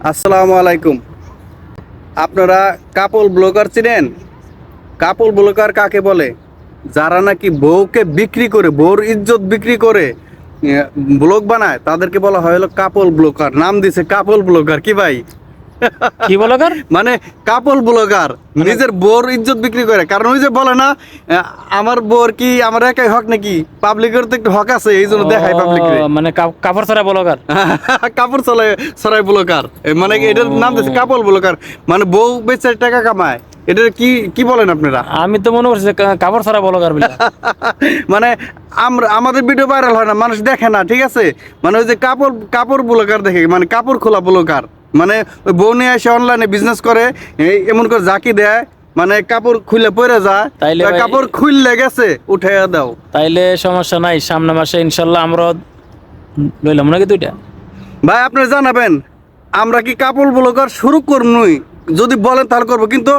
আসসালামু আলাইকুম। আপনারা কাপল ব্লগার চিনেন? কাপল ব্লগার কাকে বলে? যারা নাকি বউকে বিক্রি করে, বউর ইজ্জত বিক্রি করে ব্লগ বানায়, তাদেরকে বলা হয় হলো কাপল ব্লগার। নাম দিছে কাপল ব্লগার। কি ভাই? কি ব্লগার? মানে কাপল ব্লগার নিজের বউর ইজ্জত বিক্রি করে। কারণ ওই যে বলে না, আমার বউর কি আমার একাই হক নাকি? পাবলিকের তো একটু হক আছে, এই জন্য দেখায় পাবলিকে। মানে কাপড় ছাড়া ব্লগার। কাপড় ছড়াই ব্লগার, মানে এটার নাম দিচ্ছে কাপল ব্লগার। মানে বউ বেচে টাকা কামায়। এটার কি কি বলেন আপনারা? আমি তো মনে করছি যে কাপড় ছাড়া ব্লগার বলে। মানে আমাদের ভিডিও ভাইরাল হয় না, মানুষ দেখে না, ঠিক আছে? মানে ওই যে কাপড় কাপড় ব্লগার দেখে, মানে কাপড় খোলা ব্লগার। মানে ওই বউ নিয়ে এসে অনলাইনে বিজনেস করে, এমন করে জাকি দেয়, মানে কাপড় খুলে পরে যায়, তাইলে ভাই- কাপড় খুললে গেছে উঠাইয়া দাও। তাইলে সমস্যা নাই, সামনে মাসে ইনশাল্লাহ আমরা লইলাম নাকি দুইটা। ভাই আপনারা জানাবেন, আমরা কি কাপড় ব্লগার শুরু করবই? যদি বলেন তাহলে করবো, কিন্তু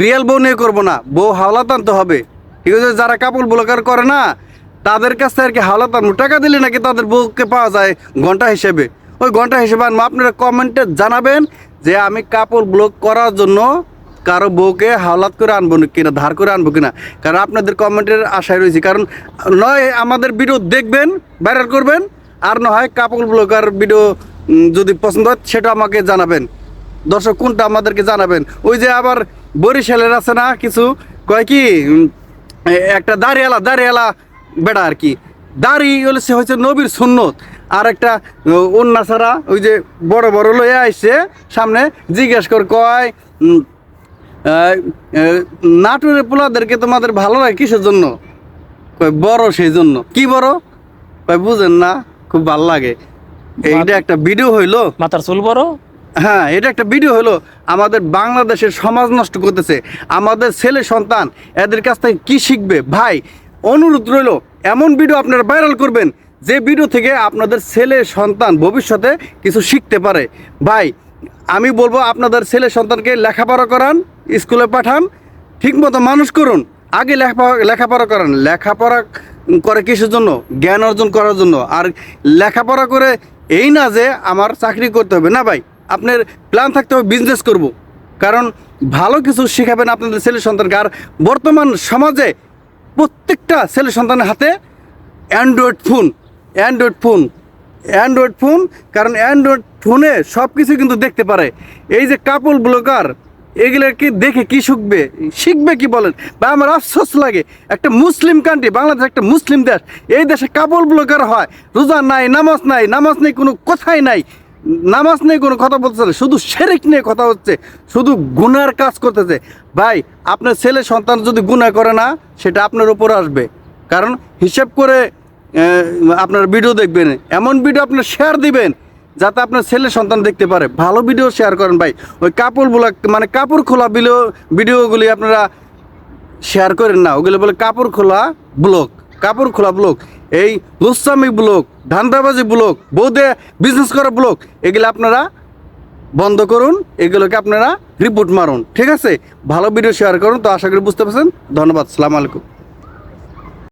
রিয়েল বউ নিয়ে করবো না। বউ হাওলাত আনতে হবে, ঠিক আছে? যারা কাপড় ব্লগার করে না, তাদের কাছ থেকে আর কি হাওলাত আনবো। টাকা দিলে নাকি তাদের বউকে পাওয়া যায় ঘন্টা হিসেবে। ওই ঘন্টা হিসেবে আনবো। আপনারা কমেন্টে জানাবেন যে আমি কাপড় ব্লগ করার জন্য কারো বউকে হাওলাত করে আনবো কিনা, ধার করে আনবো কিনা। কারণ আপনাদের কমেন্টের আশায় রয়েছি। কারণ নয় আমাদের ভিডিও দেখবেন, ভাইরাল করবেন, আর না হয় কাপড় ব্লগার ভিডিও যদি পছন্দ হয় সেটা আমাকে জানাবেন। দর্শক কোনটা আমাদেরকে জানাবেন। ওই যে আবার বরিশালের আছে না কিছু, কয় কি একটা দাড়িওয়ালা বেড়া আর কি। দাড়ি হলে সে হচ্ছে নবীর সুন্নত। আর একটা অন্যা ছাড়া ওই যে বড় বড় লয়ে আসছে সামনে, জিজ্ঞেস কয় নাটোরের পোলাদেরকে তোমাদের ভালো লাগে কিসের জন্য? কয় বড়, সেই জন্য। কি বড়? কয় বুঝেন না, খুব ভালো লাগে। এইটা একটা ভিডিও হইলো। মাথার চুল বড়। হ্যাঁ, এটা একটা ভিডিও হলো। আমাদের বাংলাদেশের সমাজ নষ্ট করতেছে আমাদের ছেলে সন্তান। এদের কাছ থেকে কি শিখবে? ভাই অনুরোধ রইল, এমন ভিডিও আপনারা ভাইরাল করবেন যে ভিডিও থেকে আপনাদের ছেলে সন্তান ভবিষ্যতে কিছু শিখতে পারে। ভাই আমি বলবো, আপনাদের ছেলে সন্তানকে লেখাপড়া করান, স্কুলে পাঠান, ঠিকমতো মানুষ করুন। আগে লেখাপড়া করান। লেখাপড়া করে কিসের জন্য? জ্ঞান অর্জন করার জন্য। আর লেখাপড়া করে এই না যে আমার চাকরি করতে হবে না ভাই, আপনার প্ল্যান থাকতে হবে বিজনেস করব। কারণ ভালো কিছু শেখাবেন আপনাদের ছেলে সন্তানকে। আর বর্তমান সমাজে প্রত্যেকটা ছেলে সন্তানের হাতে Android phone. Android phone Android phone কারণ অ্যান্ড্রয়েড ফোনে সব কিছু কিন্তু দেখতে পারে। এই যে কাপল ব্লগার, এগুলোকে দেখে কি শিখবে কি বলেন? বা আমার আফসোস লাগে, একটা মুসলিম কান্ট্রি বাংলাদেশ, একটা মুসলিম দেশ, এই দেশে কাপল ব্লগার হয়। রোজা নাই, নামাজ নেই, কোনো কথাই নাই। নামাজ নেই, কোনো কথা বলতেছে না, শুধু শিরক নিয়ে কথা হচ্ছে, শুধু গুনার কাজ করতেছে। ভাই আপনার ছেলে সন্তান যদি গুনাহ করে না, সেটা আপনার উপর আসবে। কারণ হিসেব করে আপনার ভিডিও দেখবেন, এমন ভিডিও আপনার শেয়ার দিবেন যাতে আপনার ছেলে সন্তান দেখতে পারে। ভালো ভিডিও শেয়ার করেন ভাই। ওই কাপড় ব্লগ, মানে কাপড় খোলা ভিডিওগুলি আপনারা শেয়ার করেন না। ওগুলো বলে কাপড় খোলা ব্লগ। এই লুচ্চামি ব্লগ, ধান্দাবাজি ব্লগ, বৌদে বিজনেস করা ব্লগ, এগুলো আপনারা বন্ধ করুন। এগুলোকে আপনারা রিপোর্ট মারুন, ঠিক আছে? ভালো ভিডিও শেয়ার করুন। তো আশা করি বুঝতে পারছেন। ধন্যবাদ। আসসালামু আলাইকুম।